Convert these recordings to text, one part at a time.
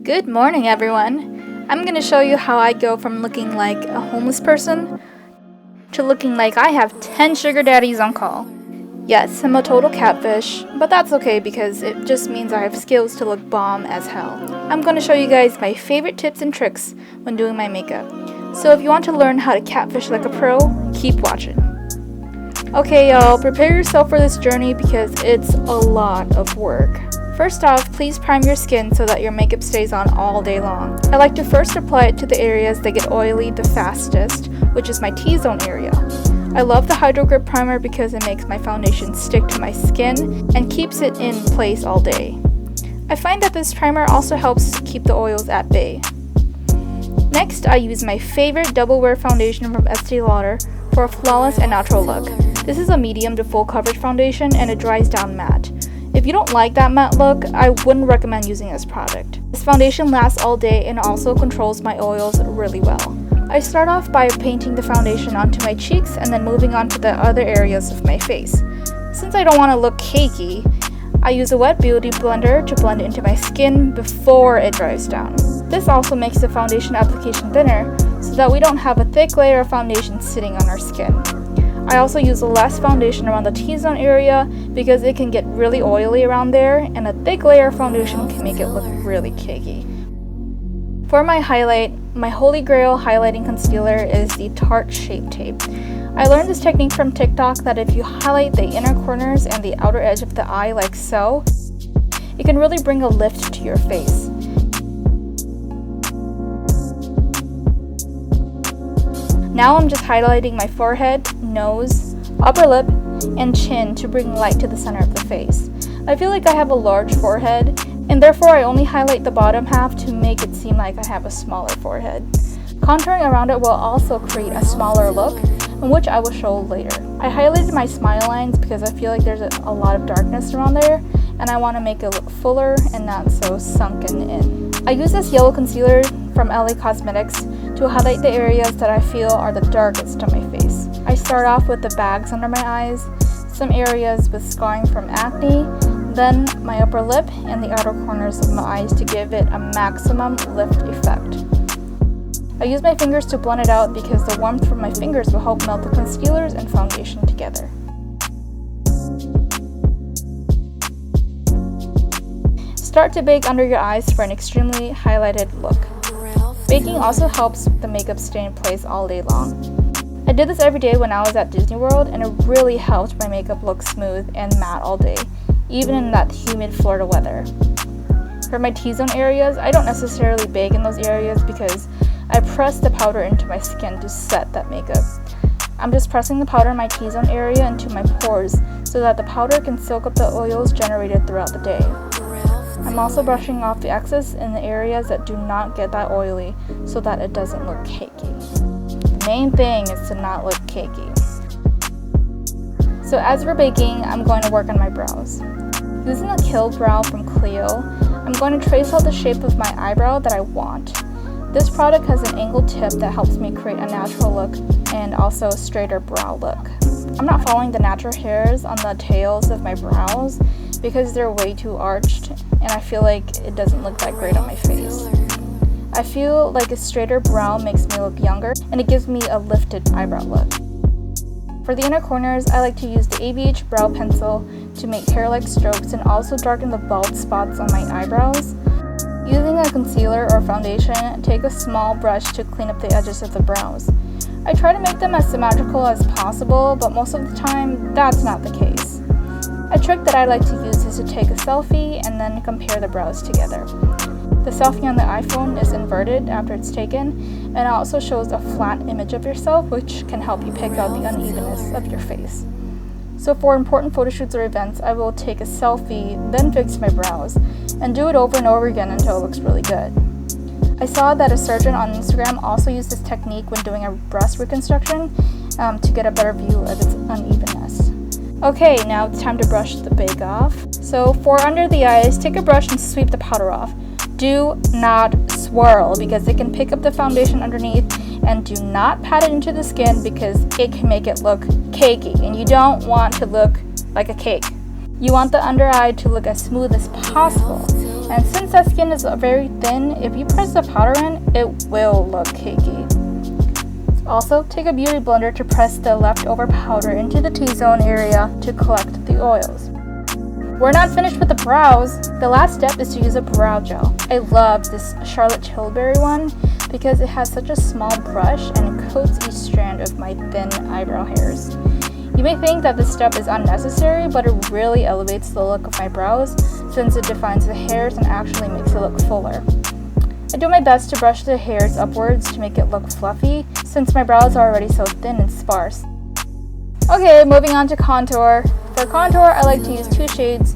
Good morning, everyone. I'm going to show you how I go from looking like a homeless person to looking like I have 10 sugar daddies on call. Yes, I'm a total catfish, but that's okay because it just means I have skills to look bomb as hell. I'm going to show you guys my favorite tips and tricks when doing my makeup. So if you want to learn how to catfish like a pro, keep watching. Okay, y'all, prepare yourself for this journey because it's a lot of work. First off, please prime your skin so that your makeup stays on all day long. I like to first apply it to the areas that get oily the fastest, which is my T-zone area. I love the Hydro Grip Primer because it makes my foundation stick to my skin and keeps it in place all day. I find that this primer also helps keep the oils at bay. Next, I use my favorite double wear foundation from Estee Lauder for a flawless and natural look. This is a medium to full coverage foundation and it dries down matte. If you don't like that matte look, I wouldn't recommend using this product. This foundation lasts all day and also controls my oils really well. I start off by painting the foundation onto my cheeks and then moving on to the other areas of my face. Since I don't want to look cakey, I use a wet beauty blender to blend it into my skin before it dries down. This also makes the foundation application thinner so that we don't have a thick layer of foundation sitting on our skin. I also use less foundation around the T-zone area because it can get really oily around there and a thick layer of foundation can make it look really cakey. For my highlight, my holy grail highlighting concealer is the Tarte Shape Tape. I learned this technique from TikTok that if you highlight the inner corners and the outer edge of the eye like so, it can really bring a lift to your face. Now I'm just highlighting my forehead, nose, upper lip, and chin to bring light to the center of the face. I feel like I have a large forehead, and therefore I only highlight the bottom half to make it seem like I have a smaller forehead. Contouring around it will also create a smaller look, which I will show later. I highlighted my smile lines because I feel like there's a lot of darkness around there, and I want to make it look fuller and not so sunken in. I use this yellow concealer from LA Cosmetics to highlight the areas that I feel are the darkest on my face. I start off with the bags under my eyes, some areas with scarring from acne, then my upper lip and the outer corners of my eyes to give it a maximum lift effect. I use my fingers to blend it out because the warmth from my fingers will help melt the concealers and foundation together. Start to bake under your eyes for an extremely highlighted look. Baking also helps the makeup stay in place all day long. I did this every day when I was at Disney World and it really helped my makeup look smooth and matte all day, even in that humid Florida weather. For my T-zone areas, I don't necessarily bake in those areas because I press the powder into my skin to set that makeup. I'm just pressing the powder in my T-zone area into my pores so that the powder can soak up the oils generated throughout the day. I'm also brushing off the excess in the areas that do not get that oily so that it doesn't look cakey. The main thing is to not look cakey. So as for baking, I'm going to work on my brows. Using a Kill Brow from Clio, I'm going to trace out the shape of my eyebrow that I want. This product has an angled tip that helps me create a natural look and also a straighter brow look. I'm not following the natural hairs on the tails of my brows because they're way too arched and I feel like it doesn't look that great on my face. I feel like a straighter brow makes me look younger and it gives me a lifted eyebrow look. For the inner corners, I like to use the ABG brow pencil to make hair-like strokes and also darken the bald spots on my eyebrows. Using a concealer or foundation, take a small brush to clean up the edges of the brows. I try to make them as symmetrical as possible, but most of the time, that's not the case. A trick that I like to use is to take a selfie and then compare the brows together. The selfie on the iPhone is inverted after it's taken, and it also shows a flat image of yourself, which can help you pick out the unevenness of your face. So for important photo shoots or events, I will take a selfie, then fix my brows, and do it over and over again until it looks really good. I saw that a surgeon on Instagram also used this technique when doing a breast reconstruction to get a better view of its unevenness. Okay, now it's time to brush the bake off. So for under the eyes, take a brush and sweep the powder off. Do not swirl because it can pick up the foundation underneath, and do not pat it into the skin because it can make it look cakey and you don't want to look like a cake. You want the under eye to look as smooth as possible, And since that skin is very thin, if you press the powder in, it will look cakey. Also, take a beauty blender to press the leftover powder into the T-zone area to collect the oils. We're not finished with the brows. The last step is to use a brow gel. I love this Charlotte Tilbury one because it has such a small brush and it coats each strand of my thin eyebrow hairs. You may think that this step is unnecessary, but it really elevates the look of my brows since it defines the hairs and actually makes it look fuller. I do my best to brush the hairs upwards to make it look fluffy since my brows are already so thin and sparse. Okay, moving on to contour. For contour, I like to use 2 shades.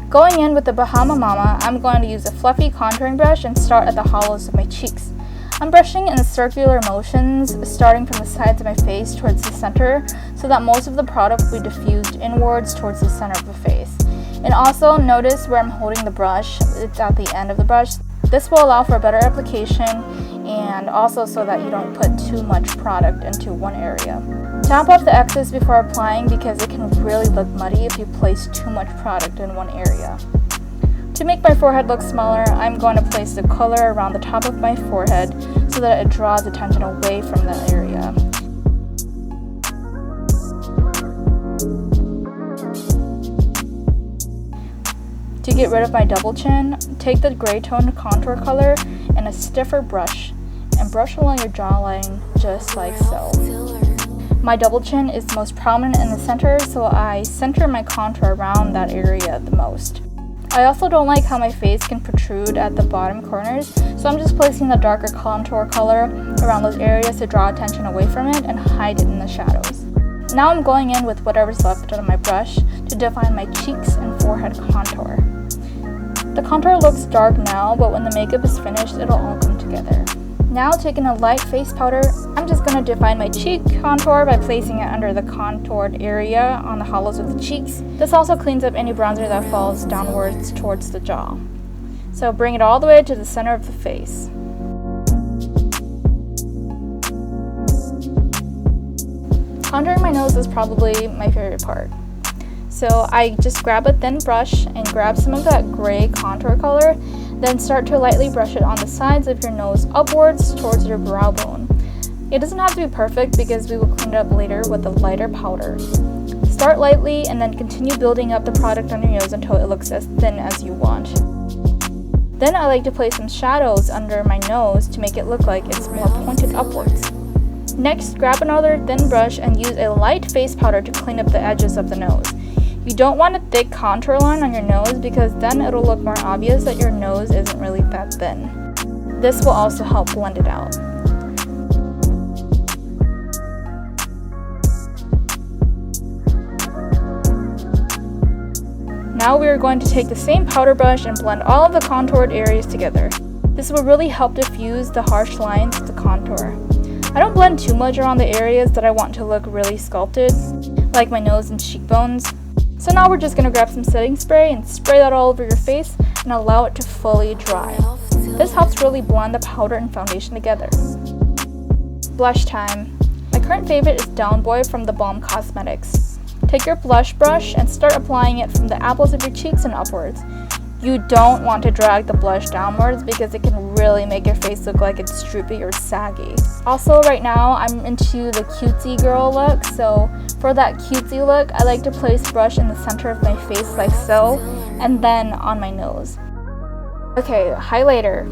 Going in with the Bahama Mama, I'm going to use a fluffy contouring brush and start at the hollows of my cheeks. I'm brushing in circular motions, starting from the sides of my face towards the center, so that most of the product will be diffused inwards towards the center of the face. And also notice where I'm holding the brush, it's at the end of the brush. This will allow for a better application and also so that you don't put too much product into one area. Tap off the excess before applying because it can really look muddy if you place too much product in one area. To make my forehead look smaller, I'm going to place the color around the top of my forehead so that it draws attention away from that area. To get rid of my double chin, take the gray toned contour color and a stiffer brush and brush along your jawline just like so. My double chin is most prominent in the center, so I center my contour around that area the most. I also don't like how my face can protrude at the bottom corners, so I'm just placing the darker contour color around those areas to draw attention away from it and hide it in the shadows. Now I'm going in with whatever's left on my brush to define my cheeks and forehead contour. The contour looks dark now, but when the makeup is finished, it'll all come together. Now, taking a light face powder, I'm just going to define my cheek contour by placing it under the contoured area on the hollows of the cheeks. This also cleans up any bronzer that falls downwards towards the jaw. So bring it all the way to the center of the face. Contouring my nose is probably my favorite part. So I just grab a thin brush and grab some of that gray contour color, then start to lightly brush it on the sides of your nose upwards towards your brow bone. It doesn't have to be perfect because we will clean it up later with a lighter powder. Start lightly and then continue building up the product on your nose until it looks as thin as you want. Then I like to place some shadows under my nose to make it look like it's more pointed upwards. Next, grab another thin brush and use a light face powder to clean up the edges of the nose. You don't want a thick contour line on your nose because then it'll look more obvious that your nose isn't really that thin. This will also help blend it out. Now we are going to take the same powder brush and blend all of the contoured areas together. This will really help diffuse the harsh lines of the contour. I don't blend too much around the areas that I want to look really sculpted, like my nose and cheekbones. So now we're just going to grab some setting spray and spray that all over your face and allow it to fully dry. This helps really blend the powder and foundation together. Blush time. My current favorite is Down Boy from the Balm Cosmetics. Take your blush brush and start applying it from the apples of your cheeks and upwards. You don't want to drag the blush downwards because it can really make your face look like it's droopy or saggy. Also, right now I'm into the cutesy girl look, so for that cutesy look, I like to place brush in the center of my face like so, and then on my nose. Okay, highlighter.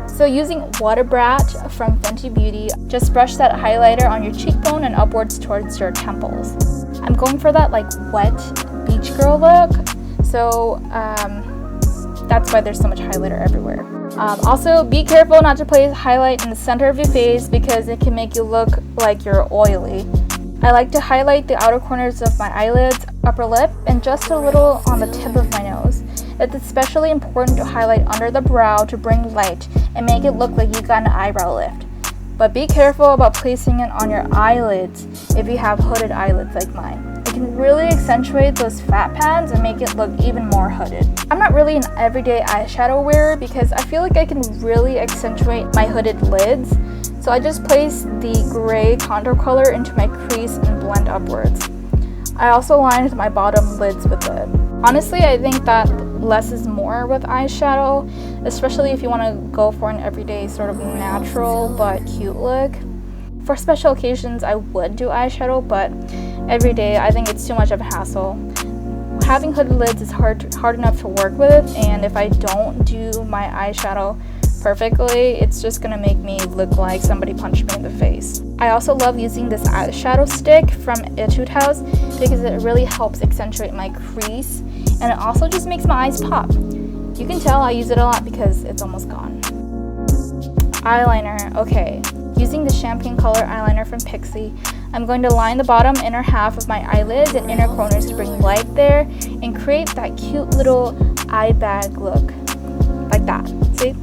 So using Water Brat from Fenty Beauty, just brush that highlighter on your cheekbone and upwards towards your temples. I'm going for that like wet beach girl look, so that's why there's so much highlighter everywhere. Also, be careful not to place highlight in the center of your face because it can make you look like you're oily. I like to highlight the outer corners of my eyelids, upper lip, and just a little on the tip of my nose. It's especially important to highlight under the brow to bring light and make it look like you got an eyebrow lift. But be careful about placing it on your eyelids if you have hooded eyelids like mine. It can really accentuate those fat pads and make it look even more hooded. I'm not really an everyday eyeshadow wearer because I feel like I can really accentuate my hooded lids. So I just place the gray contour color into my crease and blend upwards. I also lined my bottom lids with it. Honestly, I think that less is more with eyeshadow, especially if you want to go for an everyday sort of natural but cute look. For special occasions, I would do eyeshadow, but every day I think it's too much of a hassle. Having hooded lids is hard enough to work with, and if I don't do my eyeshadow perfectly, it's just gonna make me look like somebody punched me in the face. I also love using this eyeshadow stick from Etude House because it really helps accentuate my crease, and it also just makes my eyes pop. You can tell I use it a lot because it's almost gone. Eyeliner, okay. Using the champagne color eyeliner from Cutesy, I'm going to line the bottom inner half of my eyelids and inner corners to bring light there and create that cute little eye bag look, like that, see?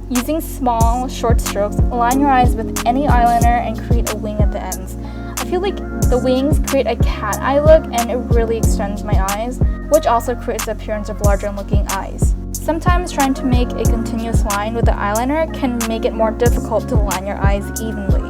Using small, short strokes, align your eyes with any eyeliner and create a wing at the ends. I feel like the wings create a cat eye look and it really extends my eyes, which also creates the appearance of larger looking eyes. Sometimes trying to make a continuous line with the eyeliner can make it more difficult to line your eyes evenly.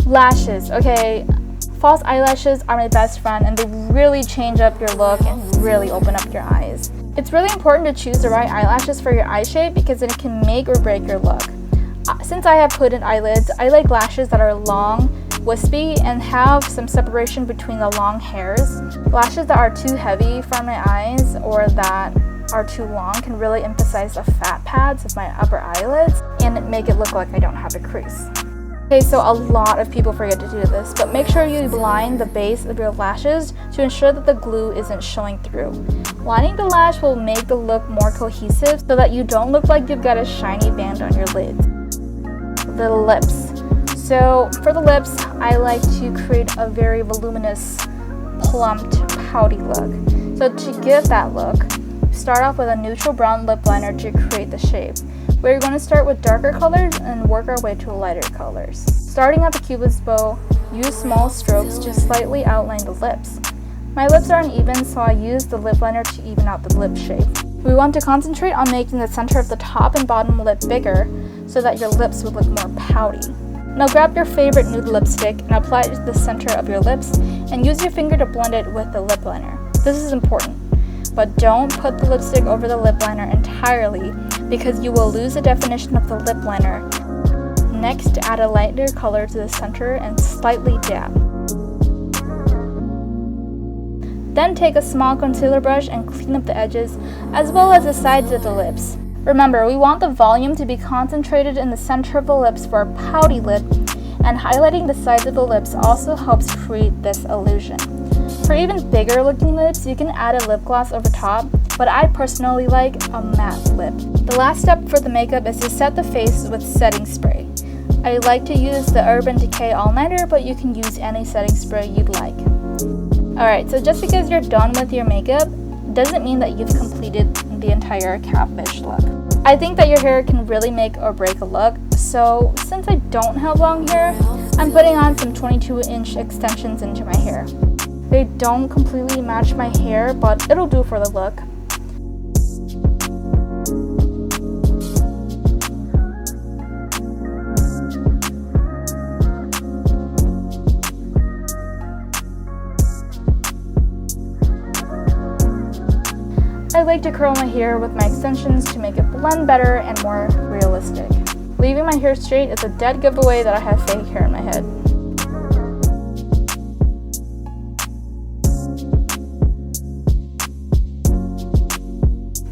Lashes, okay. False eyelashes are my best friend and they really change up your look and really open up your eyes. It's really important to choose the right eyelashes for your eye shape because it can make or break your look. Since I have hooded eyelids, I like lashes that are long, wispy, and have some separation between the long hairs. Lashes that are too heavy for my eyes or that are too long can really emphasize the fat pads of my upper eyelids and make it look like I don't have a crease. Okay, so a lot of people forget to do this, but make sure you line the base of your lashes to ensure that the glue isn't showing through. Lining the lash will make the look more cohesive so that you don't look like you've got a shiny band on your lids. The lips. So for the lips, I like to create a very voluminous, plumped, pouty look. So to give that look, start off with a neutral brown lip liner to create the shape. We're going to start with darker colors and work our way to lighter colors. Starting at the cupid's bow, use small strokes to slightly outline the lips. My lips are uneven, so I use the lip liner to even out the lip shape. We want to concentrate on making the center of the top and bottom lip bigger so that your lips would look more pouty. Now grab your favorite nude lipstick and apply it to the center of your lips and use your finger to blend it with the lip liner. This is important, but don't put the lipstick over the lip liner entirely because you will lose the definition of the lip liner. Next, add a lighter color to the center and slightly dab. Then take a small concealer brush and clean up the edges as well as the sides of the lips. Remember, we want the volume to be concentrated in the center of the lips for a pouty lip, and highlighting the sides of the lips also helps create this illusion. For even bigger looking lips, you can add a lip gloss over top, but I personally like a matte lip. The last step for the makeup is to set the face with setting spray. I like to use the Urban Decay All-Nighter, but you can use any setting spray you'd like. Alright, so just because you're done with your makeup doesn't mean that you've completed the entire catfish look. I think that your hair can really make or break a look, so since I don't have long hair, I'm putting on some 22-inch extensions into my hair. They don't completely match my hair, but it'll do for the look. I like to curl my hair with my extensions to make it blend better and more realistic. Leaving my hair straight is a dead giveaway that I have fake hair in my head.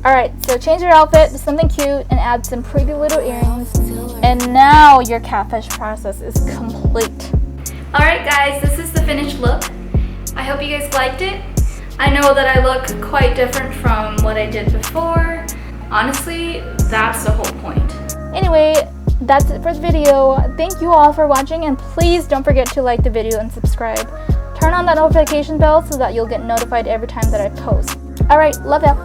Alright, so change your outfit to something cute and add some pretty little earrings. And now your catfish process is complete. Alright guys, this is the finished look. I hope you guys liked it. I know that I look quite different from what I did before. Honestly, that's the whole point. Anyway, that's it for the video. Thank you all for watching, and please don't forget to like the video and subscribe. Turn on that notification bell so that you'll get notified every time that I post. Alright, love ya.